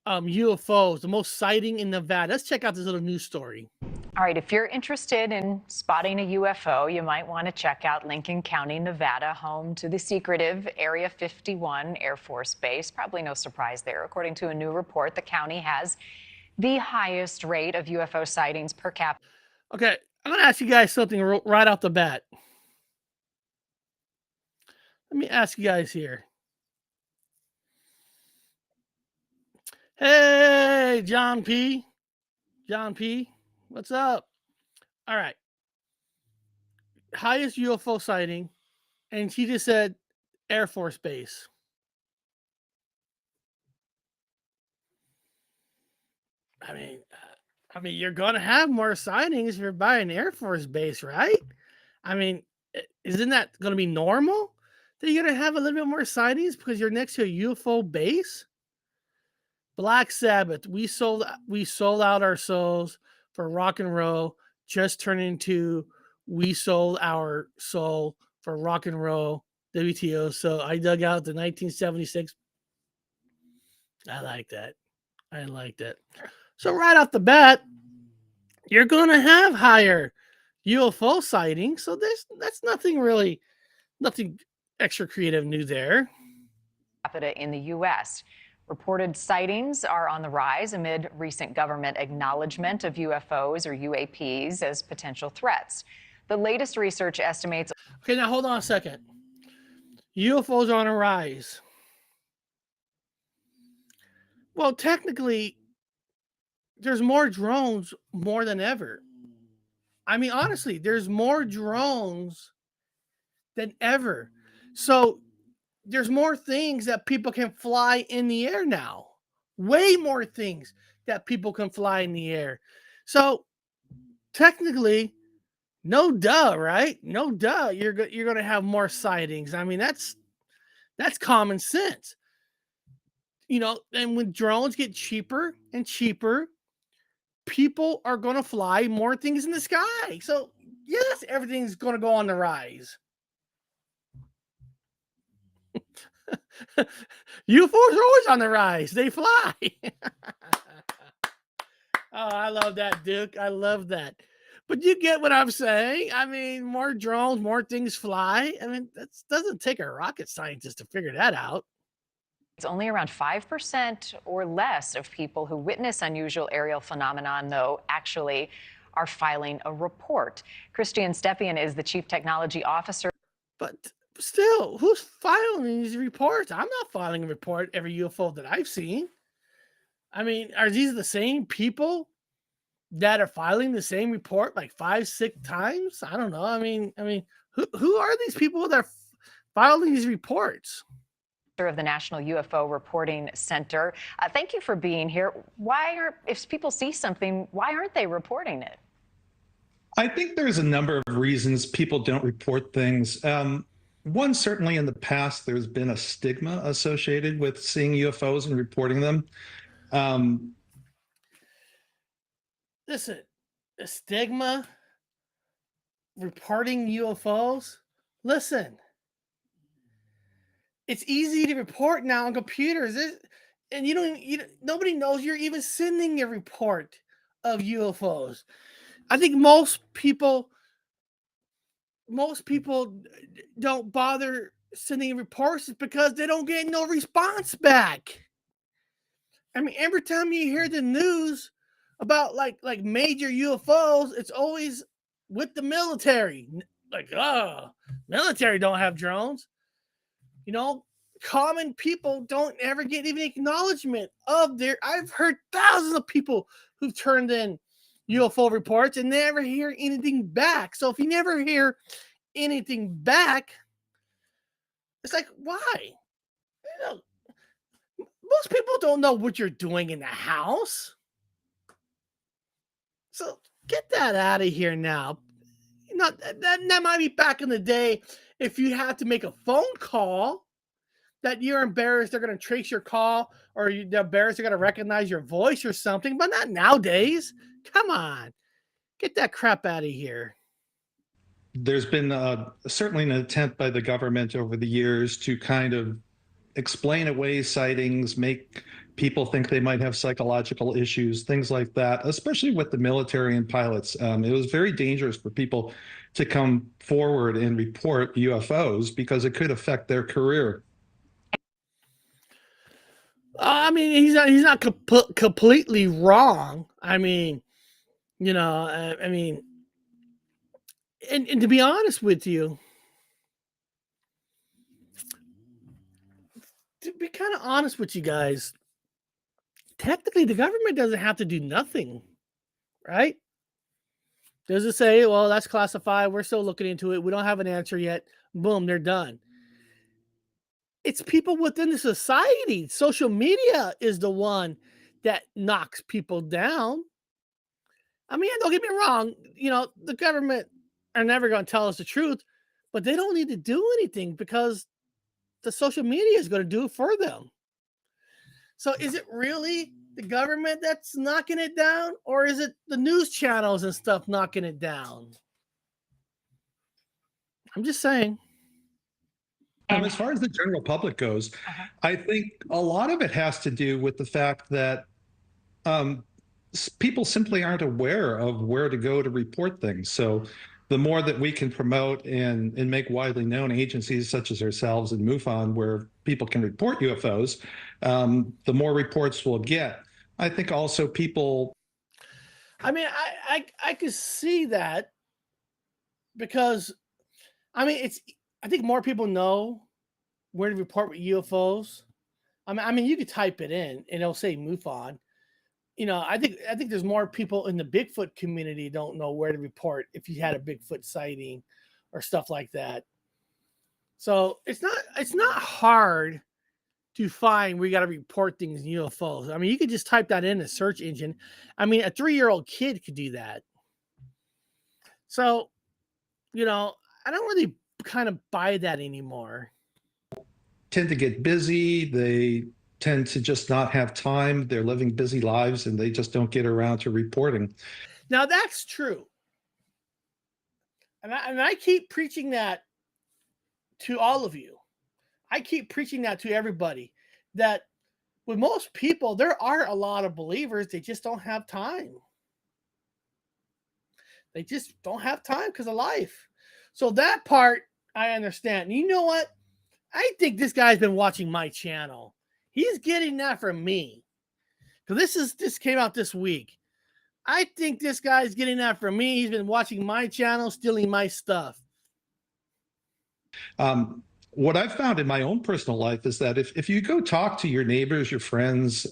UFOs, the most sighting in Nevada. Let's check out this little news story. All right, if you're interested in spotting a UFO, you might want to check out Lincoln County, Nevada, home to the secretive Area 51 Air Force Base. Probably no surprise there. According to a new report, the county has the highest rate of UFO sightings per capita. Okay, I'm going to ask you guys something right off the bat. Let me ask you guys here. Hey, John P. John P. What's up? All right. Highest UFO sighting, and she just said Air Force Base. I mean, I mean, you're going to have more sightings if you're by an Air Force base, right? I mean, isn't that going to be normal? That you're going to have a little bit more sightings because you're next to a UFO base? Black Sabbath, we sold out our souls for rock and roll, just turned into we sold our soul for rock and roll WTO. So I dug out the 1976. I like that. I like that. So right off the bat, you're gonna have higher UFO sightings. So that's nothing extra creative new there. Capita in the U.S. Reported sightings are on the rise amid recent government acknowledgement of UFOs or UAPs as potential threats. The latest research estimates. Okay, now hold on a second. UFOs are on a rise. Well, technically, there's more drones more than ever. I mean, honestly, there's more drones than ever. So there's more things that people can fly in the air now. Way more things that people can fly in the air. So technically, no duh, right? No duh. You're going to have more sightings. I mean, that's common sense. And when drones get cheaper and cheaper, people are going to fly more things in the sky. So, yes, everything's going to go on the rise. UFOs are always on the rise. They fly. Oh, I love that, Duke. I love that. But you get what I'm saying. I mean, more drones, more things fly. I mean, that doesn't take a rocket scientist to figure that out. It's only around 5% or less of people who witness unusual aerial phenomenon, though, actually are filing a report. Christian Stepien is the chief technology officer. But still, who's filing these reports? I'm not filing a report every UFO that I've seen. I mean, are these the same people that are filing the same report like 5, 6 times? I don't know. I mean, who are these people that are filing these reports? Of the National UFO Reporting Center. Thank you for being here. If people see something, why aren't they reporting it? I think there's a number of reasons people don't report things. One, certainly in the past, there's been a stigma associated with seeing UFOs and reporting them. Listen, the stigma reporting UFOs. Listen, it's easy to report now on computers. And nobody knows you're even sending a report of UFOs. I think most people don't bother sending reports because they don't get no response back. I mean, every time you hear the news about like major UFOs, it's always with the military. Like, military don't have drones. Common people don't ever get even acknowledgement of their. I've heard thousands of people who've turned in UFO reports and never hear anything back. So if you never hear anything back, it's like, why? Most people don't know what you're doing in the house. So get that out of here now. That might be back in the day if you had to make a phone call that you're embarrassed they're going to trace your call or you're embarrassed they're going to recognize your voice or something, but not nowadays. Come on. Get that crap out of here. There's been certainly an attempt by the government over the years to kind of explain away sightings, make people think they might have psychological issues, things like that, especially with the military and pilots. It was very dangerous for people to come forward and report UFOs because it could affect their career. I mean, he's not completely wrong. I mean, and to be honest with you, to be kind of honest with you guys, technically the government doesn't have to do nothing, right? Does it say, well, that's classified, we're still looking into it, we don't have an answer yet, boom, they're done. It's people within the society. Social media is the one that knocks people down. I mean, don't get me wrong. The government are never going to tell us the truth, but they don't need to do anything because the social media is going to do it for them. So is it really the government that's knocking it down, or is it the news channels and stuff knocking it down? I'm just saying. As far as the general public goes, Uh-huh. I think a lot of it has to do with the fact that um, people simply aren't aware of where to go to report things. So the more that we can promote and make widely known agencies such as ourselves and MUFON, where people can report UFOs, the more reports we'll get. I think also people. I mean, I could see that because I think more people know where to report with UFOs. I mean, you could type it in and it'll say MUFON. I think there's more people in the Bigfoot community don't know where to report if you had a Bigfoot sighting or stuff like that. So it's not hard to find where you got to report things in UFOs. I mean, you could just type that in a search engine. I mean, a 3-year-old kid could do that. So, I don't really kind of buy that anymore. Tend to get busy. They tend to just not have time. They're living busy lives and they just don't get around to reporting. Now that's true. And I keep preaching that to all of you. I keep preaching that to everybody that with most people, there are a lot of believers. They just don't have time. They just don't have time because of life. So that part I understand. And you know what? I think this guy's been watching my channel. He's getting that from me. Because this came out this week. I think this guy's getting that from me. He's been watching my channel, stealing my stuff. What I've found in my own personal life is that if you go talk to your neighbors, your friends,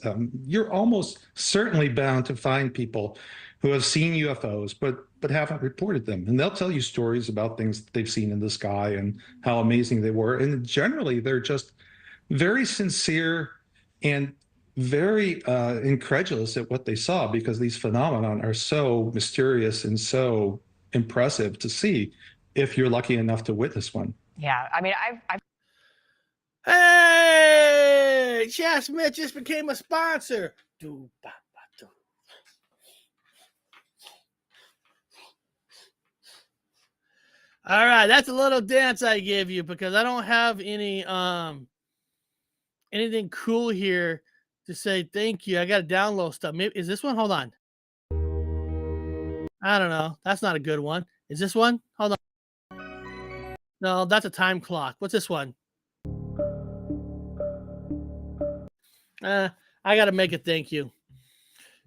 you're almost certainly bound to find people who have seen UFOs, but haven't reported them. And they'll tell you stories about things that they've seen in the sky and how amazing they were. And generally, they're just very sincere and very incredulous at what they saw because these phenomenon are so mysterious and so impressive to see if you're lucky enough to witness one. Yeah, I mean, I've Hey, Chad Smith just became a sponsor. All right, that's a little dance I give you because I don't have anything cool here to say thank you. I got to download stuff. Maybe is this one? Hold on. I don't know. That's not a good one. Is this one? Hold on. No, that's a time clock. What's this one? I got to make a thank you.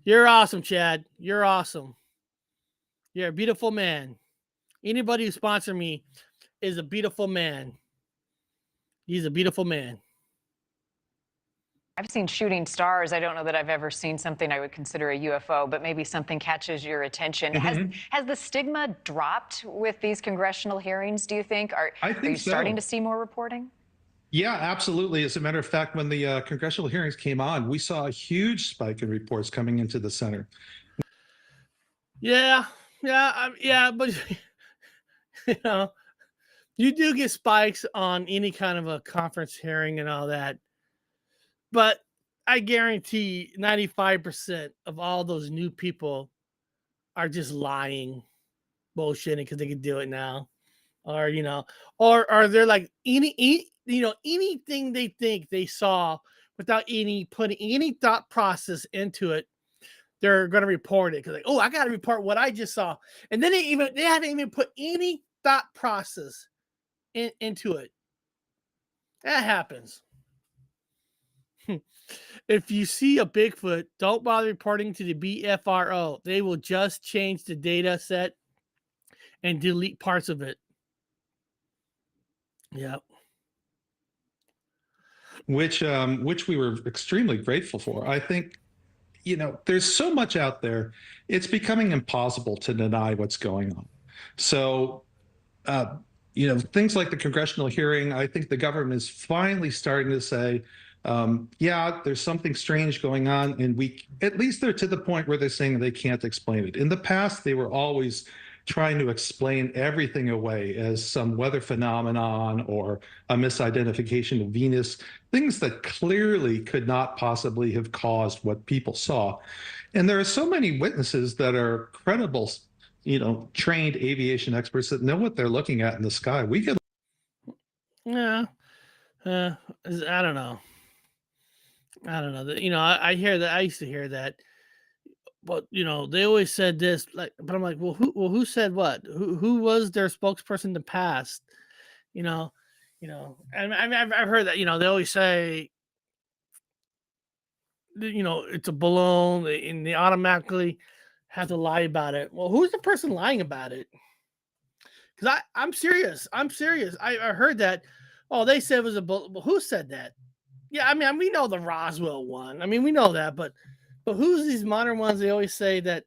You're awesome, Chad. You're awesome. You're a beautiful man. Anybody who sponsors me is a beautiful man. He's a beautiful man. seen shooting stars. I don't know that I've ever seen something I would consider a UFO, but maybe something catches your attention. Has the stigma dropped with these congressional hearings, do you think? Are you starting to see more reporting? Yeah, absolutely. As a matter of fact, when the congressional hearings came on, we saw a huge spike in reports coming into the center. Yeah, but you do get spikes on any kind of a conference hearing and all that. But I guarantee 95% of all those new people are just lying, bullshitting because they can do it now, or or they're like anything they think they saw without putting any thought process into it. They're going to report it because I got to report what I just saw, and then they haven't even put any thought process into it. That happens. If you see a Bigfoot, don't bother reporting to the BFRO. They will just change the data set and delete parts of it. Yep. Which we were extremely grateful for. I think, there's so much out there. It's becoming impossible to deny what's going on. So, things like the congressional hearing, I think the government is finally starting to say, Yeah, there's something strange going on, and at least they're to the point where they're saying they can't explain it. In the past, they were always trying to explain everything away as some weather phenomenon or a misidentification of Venus, things that clearly could not possibly have caused what people saw. And there are so many witnesses that are credible, trained aviation experts that know what they're looking at in the sky. We get Yeah. Uh, I don't know. I don't know. I hear that. I used to hear that, but they always said this. Like, but I'm like, well, who said what? Who was their spokesperson in the past? You know, And I've heard that. They always say, it's a balloon, and they automatically have to lie about it. Well, who's the person lying about it? Because I'm serious. I'm serious. I heard that. Oh, they said it was a balloon. Well, who said that? Yeah, I mean, we know the Roswell one. I mean, we know that, but who's these modern ones? They always say that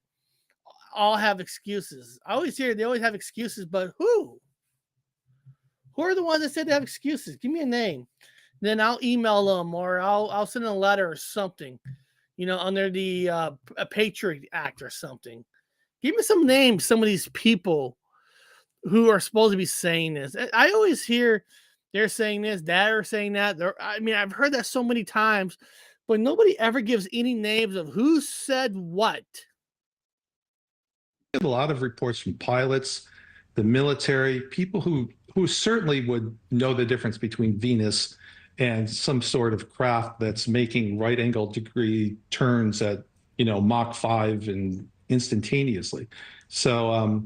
all have excuses. I always hear they always have excuses, but who? Who are the ones that said they have excuses? Give me a name. Then I'll email them or I'll send a letter or something. Under the a Patriot Act or something. Give me some names. Some of these people who are supposed to be saying this. I always hear they're saying this, that, or saying that. I mean, I've heard that so many times, but nobody ever gives any names of who said what. a lot of reports from pilots, the military, people who certainly would know the difference between Venus and some sort of craft that's making right angle degree turns at Mach 5 and instantaneously. So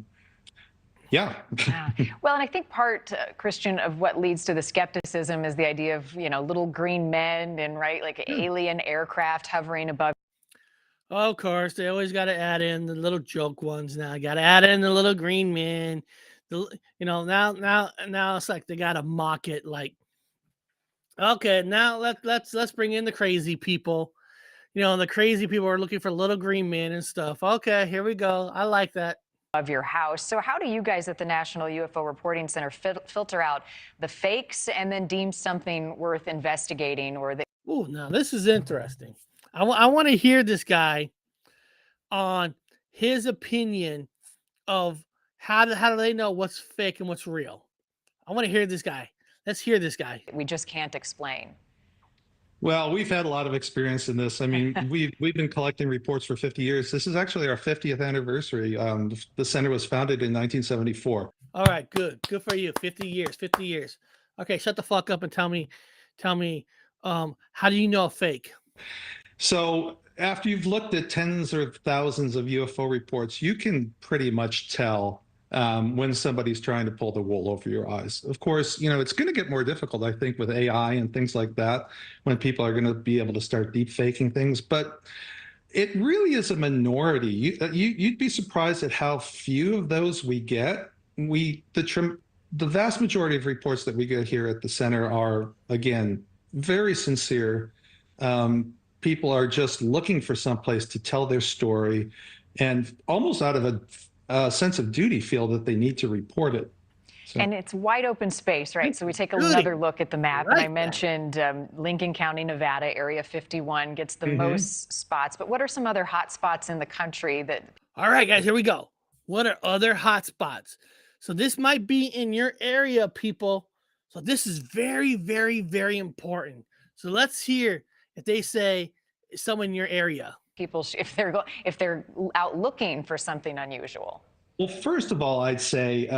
yeah. Yeah. Well, and I think part, Christian, of what leads to the skepticism is the idea of, little green men and, right, like alien aircraft hovering above. Of course, they always got to add in the little joke ones now. Got to add in the little green men. Now it's like they got to mock it. Like, okay, now let's bring in the crazy people. The crazy people are looking for little green men and stuff. Okay, here we go. I like that. Of your house. So how do you guys at the National UFO Reporting Center filter out the fakes and then deem something worth investigating or the Oh, now this is interesting. I want to hear this guy on his opinion of how do they know what's fake and what's real. I want to hear this guy. Let's hear this guy. we just can't explain? Well, we've had a lot of experience in this. I mean, we've been collecting reports for 50 years. This is actually our 50th anniversary. The center was founded in 1974. All right, good for you. 50 years, 50 years. Okay, shut the fuck up and tell me, how do you know a fake? So after you've looked at tens or thousands of UFO reports, you can pretty much tell when somebody's trying to pull the wool over your eyes. Of course, it's going to get more difficult, I think, with AI and things like that, when people are going to be able to start deep faking things. But it really is a minority. You'd be surprised at how few of those we get. The vast majority of reports that we get here at the center are, again, very sincere. People are just looking for someplace to tell their story, and almost out of a sense of duty feel that they need to report it. So. And it's wide open space, right? So we take another look at the map, and I mentioned Lincoln County, Nevada, Area 51 gets the most spots. But what are some other hot spots in the country that? All right, guys, here we go. What are other hot spots? So this might be in your area, people. So this is very, very, very important. So let's hear if they say someone in your area. People, if they're out looking for something unusual. Well, first of all, I'd say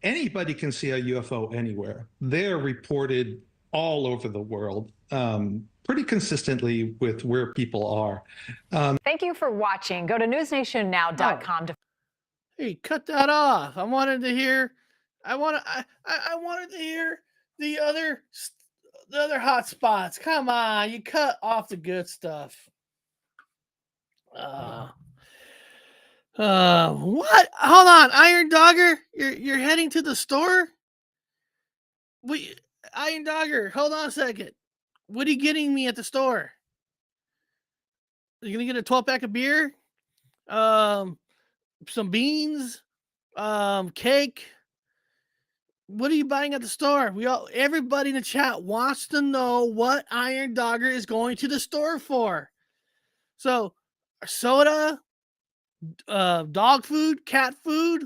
anybody can see a UFO anywhere. They're reported all over the world, pretty consistently with where people are. Thank you for watching. Go to newsnationnow.com to. Hey, cut that off. I wanted to hear the other hot spots. Come on, you cut off the good stuff. What? Hold on, Iron Dogger, you're heading to the store? Iron Dogger, hold on a second. What are you getting me at the store? Are you gonna get a 12-pack of beer? Some beans, cake. What are you buying at the store? Everybody in the chat wants to know what Iron Dogger is going to the store for. So, soda, dog food, cat food.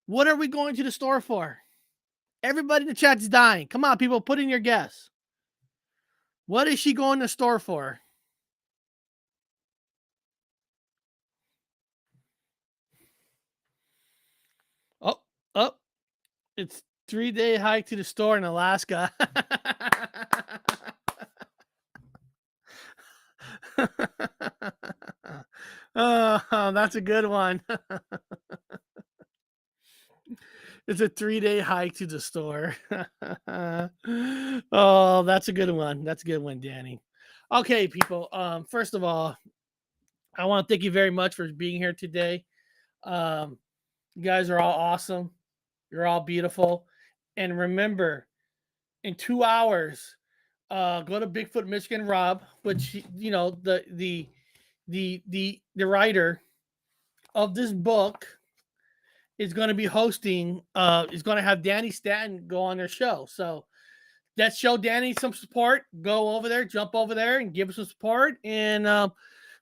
What are we going to the store for? Everybody in the chat's dying. Come on, people, put in your guess. What is she going to the store for? Oh, it's 3-day hike to the store in Alaska. Oh, that's a good one. It's a 3-day hike to the store. Oh, that's a good one. That's a good one, Danny. Okay, people. First of all, I want to thank you very much for being here today. You guys are all awesome. You're all beautiful. And remember, in 2 hours, go to Bigfoot Michigan Rob, which the writer of this book is going to be hosting. Is going to have Danny Stanton go on their show. So let's show Danny some support. Go over there, jump over there, and give us some support. And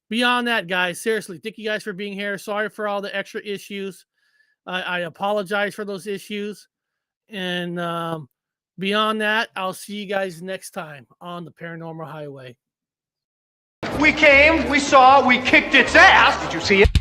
beyond that, guys, seriously, thank you guys for being here. Sorry for all the extra issues. I apologize for those issues. And beyond that, I'll see you guys next time on the Paranormal Highway. We came, we saw, we kicked its ass. Did you see it?